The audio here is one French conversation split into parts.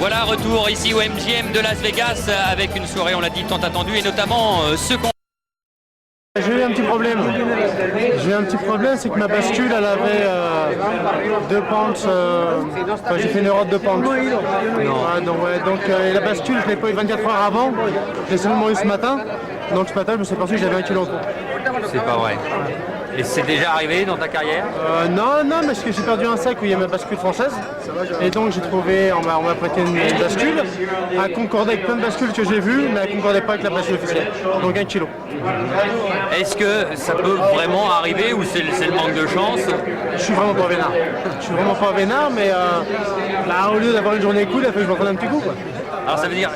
Voilà, retour ici au MGM de Las Vegas avec une soirée, on l'a dit, tant attendue et notamment ce qu'on... J'ai eu un petit problème. J'ai eu un petit problème, c'est que ma bascule, elle avait deux pentes. J'ai fait une erreur de pente. Ouais, donc et la bascule, je ne l'ai pas eu 24 heures avant. Je l'ai seulement eu ce matin. Donc ce matin, je me suis aperçu que j'avais 1 kilo en trop. C'est pas vrai. Et c'est déjà arrivé dans ta carrière? Non, mais parce que j'ai perdu un sac où il y a ma bascule française. Et donc j'ai trouvé, on m'a prêté une bascule. Elle concordait avec plein de bascules que j'ai vues, mais elle ne concordait pas avec la bascule officielle. Donc 1 kilo. Est-ce que ça peut vraiment arriver ou c'est le manque de chance? Je suis vraiment pas vénard. Je suis vraiment pas vénard, mais là, au lieu d'avoir une journée cool, il a fallu que je me prenne un petit coup, quoi. Alors ça veut dire,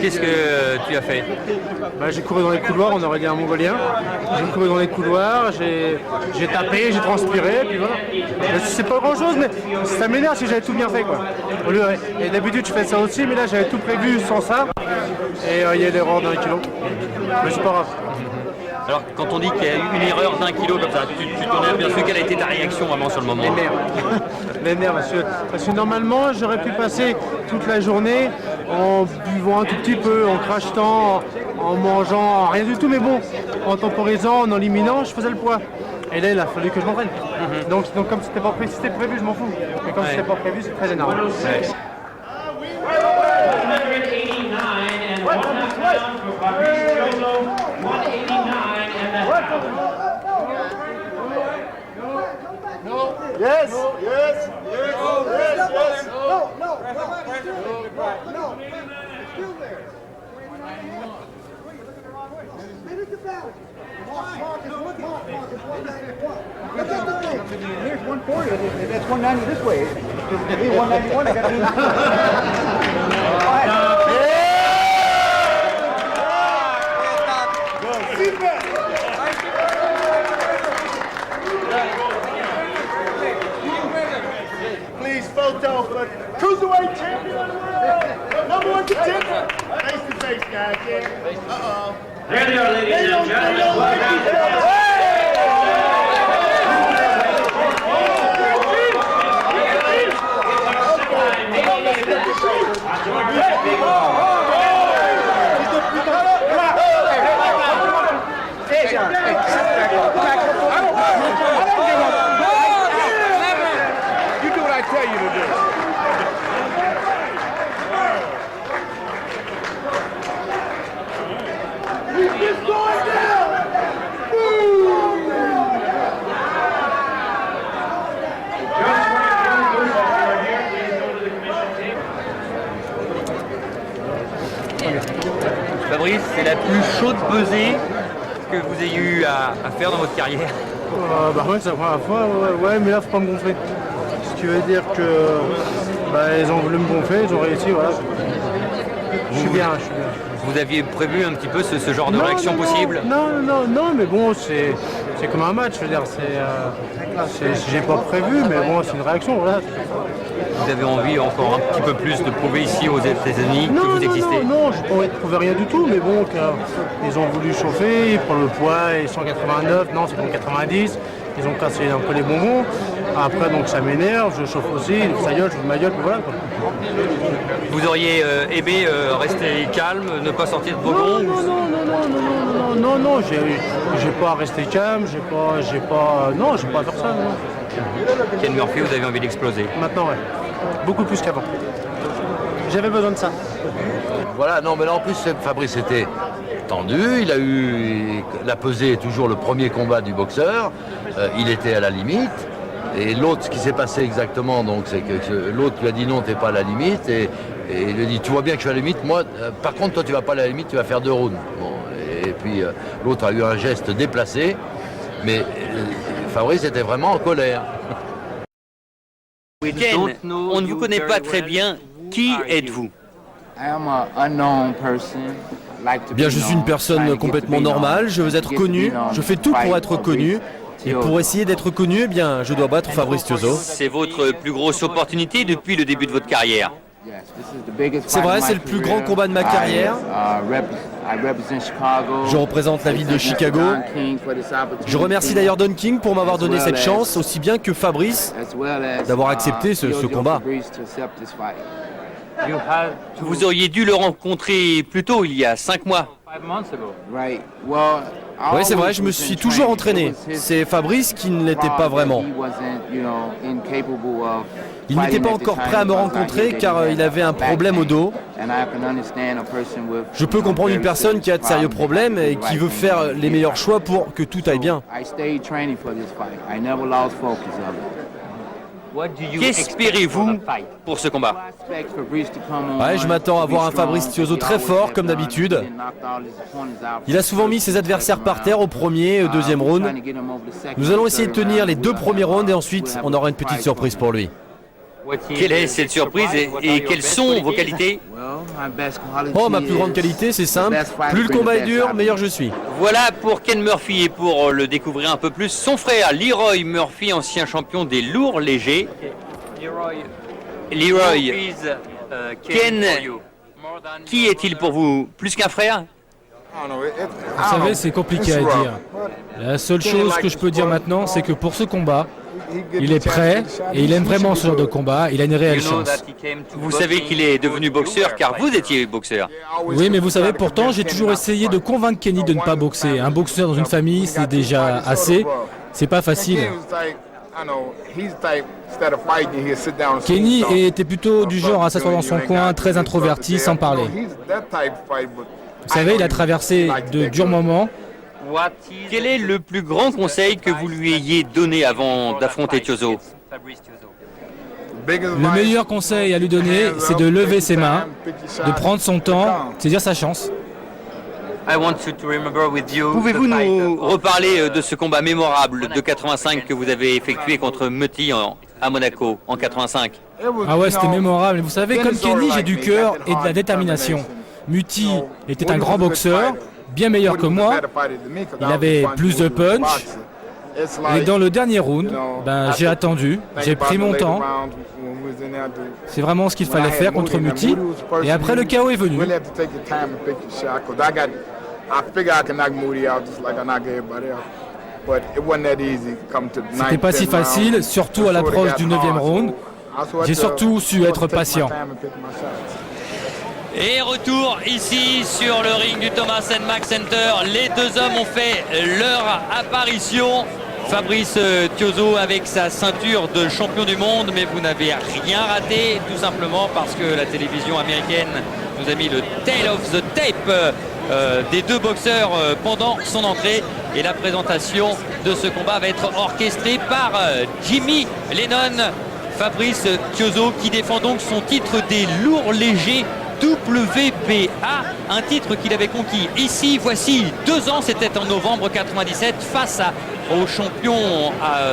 qu'est-ce que tu as fait? J'ai couru dans les couloirs, on aurait dit un mongolien. J'ai couru dans les couloirs, j'ai tapé, j'ai transpiré, puis voilà. C'est pas grand chose, mais ça m'énerve si j'avais tout bien fait, quoi. Et d'habitude je fais ça aussi, mais là j'avais tout prévu sans ça. Et il y a l'erreur d'1 kilo. Mais c'est pas grave. Alors, quand on dit qu'il y a eu une erreur d'1 kilo comme ça, tu t'en es aperçu, quelle a été ta réaction vraiment sur le moment? Les nerfs, parce que normalement, j'aurais pu passer toute la journée en buvant un tout petit peu, en crachetant, en mangeant, rien du tout, mais bon, en temporisant, en éliminant, je faisais le poids. Et là, il a fallu que je m'entraîne. Donc comme c'était pas prévu, si c'était prévu, je m'en fous. Mais comme c'était pas prévu, c'est très énervant. Yes, yes, yes, yes, yes. No. Still there. Mark is 191. Here's 140. That's 190 this way. To be 191, I got to Please, photo for cruiserweight champion, #1 contender. Face to face, guys. Uh-oh. There they are, ladies and gentlemen. Fabrice, c'est la plus chaude pesée que vous ayez eu à faire dans votre carrière? Ouais, c'est la première fois, ouais, mais là, faut pas me gonfler. Ce qui veut dire que ils ont voulu me gonfler, ils ont réussi, voilà. Je suis bien. Vous aviez prévu un petit peu ce genre de réaction possible? Non, mais bon, c'est comme un match, je veux dire, j'ai pas prévu, mais bon, c'est une réaction, voilà. Vous avez envie encore un petit peu plus de prouver ici aux États-Unis que vous existez? Non, j'ai pas envie de prouver rien du tout, mais bon, ils ont voulu chauffer, pour le poids, ils sont 89, non, c'est comme 90, ils ont cassé un peu les bonbons. Après, donc ça m'énerve, je chauffe aussi, ça gueule, je fous ma gueule, puis voilà, quoi. Vous auriez aimé rester calme, ne pas sortir de vos gonds? Non, j'ai pas à rester calme, j'ai pas à faire ça, non. Ken Murphy, vous avez envie d'exploser? Maintenant, ouais. Beaucoup plus qu'avant. J'avais besoin de ça. Voilà, non, mais là en plus, Fabrice était tendu. Il a eu la pesée est toujours le premier combat du boxeur. Il était à la limite. Et l'autre, ce qui s'est passé exactement, donc, c'est que l'autre lui a dit non, t'es pas à la limite. Et il lui a dit, tu vois bien que je suis à la limite. Moi, par contre, toi, tu vas pas à la limite, tu vas faire 2 rounds. Bon, et puis l'autre a eu un geste déplacé. Mais Fabrice était vraiment en colère. Ken, on ne vous connaît pas très bien. Qui êtes-vous? Bien, je suis une personne complètement normale, je veux être connu, je fais tout pour être connu. Et pour essayer d'être connu, eh bien, je dois battre Fabrice Tiozzo. C'est votre plus grosse opportunité depuis le début de votre carrière? C'est vrai, c'est le plus grand combat de ma carrière. Je représente la ville de Chicago. Je remercie d'ailleurs Don King pour m'avoir donné cette chance, aussi bien que Fabrice d'avoir accepté ce combat. Vous auriez dû le rencontrer plus tôt, il y a 5 mois. Oui, c'est vrai, je me suis toujours entraîné. C'est Fabrice qui ne l'était pas vraiment. Il n'était pas encore prêt à me rencontrer car il avait un problème au dos. Je peux comprendre une personne qui a de sérieux problèmes et qui veut faire les meilleurs choix pour que tout aille bien. Qu'espérez-vous pour ce combat? Ouais, je m'attends à voir un Fabrice Tiozzo très fort, comme d'habitude. Il a souvent mis ses adversaires par terre au premier et au deuxième round. Nous allons essayer de tenir les 2 premiers rounds et ensuite on aura une petite surprise pour lui. Quelle est cette surprise et quelles sont vos qualités? Oh, ma plus grande qualité, c'est simple. Plus le combat est dur, meilleur je suis. Voilà pour Ken Murphy et pour le découvrir un peu plus, son frère Leroy Murphy, ancien champion des lourds légers. Leroy, Ken, qui est-il pour vous? Plus qu'un frère? Vous savez, c'est compliqué à dire. La seule chose que je peux dire maintenant, c'est que pour ce combat, il est prêt et il aime vraiment ce genre de combat. Il a une réelle chance. Vous savez qu'il est devenu boxeur car vous étiez boxeur. Oui, mais vous savez, pourtant, j'ai toujours essayé de convaincre Kenny de ne pas boxer. Un boxeur dans une famille, c'est déjà assez. C'est pas facile. Kenny était plutôt du genre à s'asseoir dans son coin, très introverti, sans parler. Vous savez, il a traversé de durs moments. Quel est le plus grand conseil que vous lui ayez donné avant d'affronter Tiozzo? Le meilleur conseil à lui donner, c'est de lever ses mains, de prendre son temps, saisir sa chance. Pouvez-vous nous reparler de ce combat mémorable de 85 que vous avez effectué contre Muti à Monaco en 85? Ah ouais, c'était mémorable. Vous savez, comme Kenny, j'ai du cœur et de la détermination. Muti était un grand boxeur, bien meilleur que moi. Il avait plus de punch. Et dans le dernier round, j'ai attendu, j'ai pris mon temps. C'est vraiment ce qu'il fallait faire contre Muti. Et après, le chaos est venu. C'était pas si facile, surtout à l'approche du 9e round. J'ai surtout su être patient. Et retour ici sur le ring du Thomas & Mack Center. Les deux hommes ont fait leur apparition. Fabrice Tiozzo avec sa ceinture de champion du monde, mais vous n'avez rien raté, tout simplement parce que la télévision américaine nous a mis le tail of the tape des deux boxeurs pendant son entrée. Et la présentation de ce combat va être orchestrée par Jimmy Lennon. Fabrice Tiozzo qui défend donc son titre des lourds légers WBA, un titre qu'il avait conquis ici, voici 2 ans, c'était en novembre 97 face au champion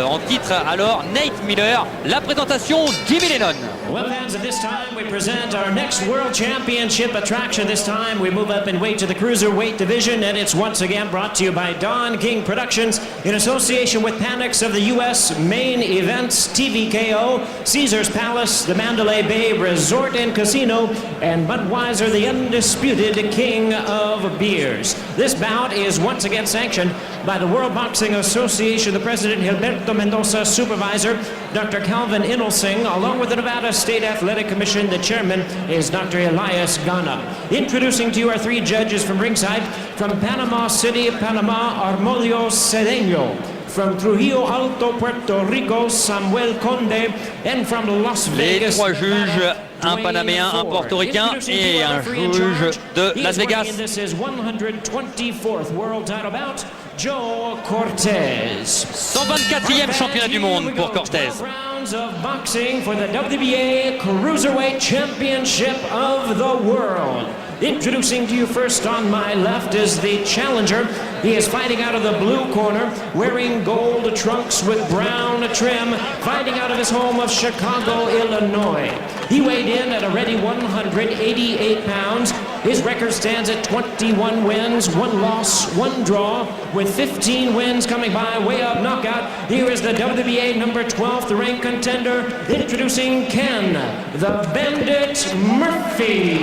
en titre alors Nate Miller. La présentation, Jimmy Lennon. Well, fans, at this time we present our next World Championship attraction. This time we move up in weight to the cruiserweight division, and it's once again brought to you by Don King Productions in association with Panics of the U.S. Main Events, TVKO, Caesars Palace, the Mandalay Bay Resort and Casino, and Budweiser, the undisputed king of beers. This bout is once again sanctioned by the World Boxing Association, the president Gilberto Mendoza, supervisor Dr. Calvin Inelsing, along with the Nevada State Athletic Commission. The chairman is Dr. Elias Gana. Introducing to you our 3 judges from ringside. From Panama City, Panama, Armolio Cedeño. From Trujillo Alto, Puerto Rico, Samuel Conde. And from Las Vegas, les 3 juges, un Panaméen, un Portoricain et un juge de Las Vegas. This is 124th world title bout, Joe Cortez. 124e championnat du monde pour Cortez. Rounds of boxing for the WBA Cruiserweight Championship of the World. Introducing to you first on my left is the challenger. He is fighting out of the blue corner, wearing gold trunks with brown trim, fighting out of his home of Chicago, Illinois. He weighed in at a ready 188 pounds. His record stands at 21 wins, 1 loss, 1 draw, with 15 wins coming by way of knockout. Here is the WBA number 12th ranked contender, introducing Ken, the Bandit Murphy.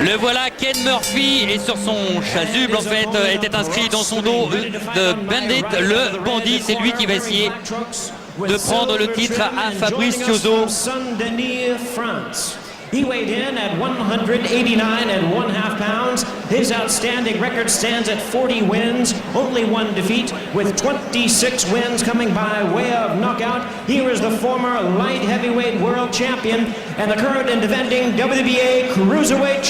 Le voilà, Ken Murphy, et sur son chasuble en fait était inscrit dans son dos de Bandit, le bandit. C'est lui qui va essayer de prendre le titre à Fabrice Tiozzo. He weighed in at 189 and 1/2 pounds. His outstanding record stands at 40 wins, only 1 defeat, with 26 wins coming by way of knockout. Here is the former light heavyweight world champion and the current and defending WBA cruiserweight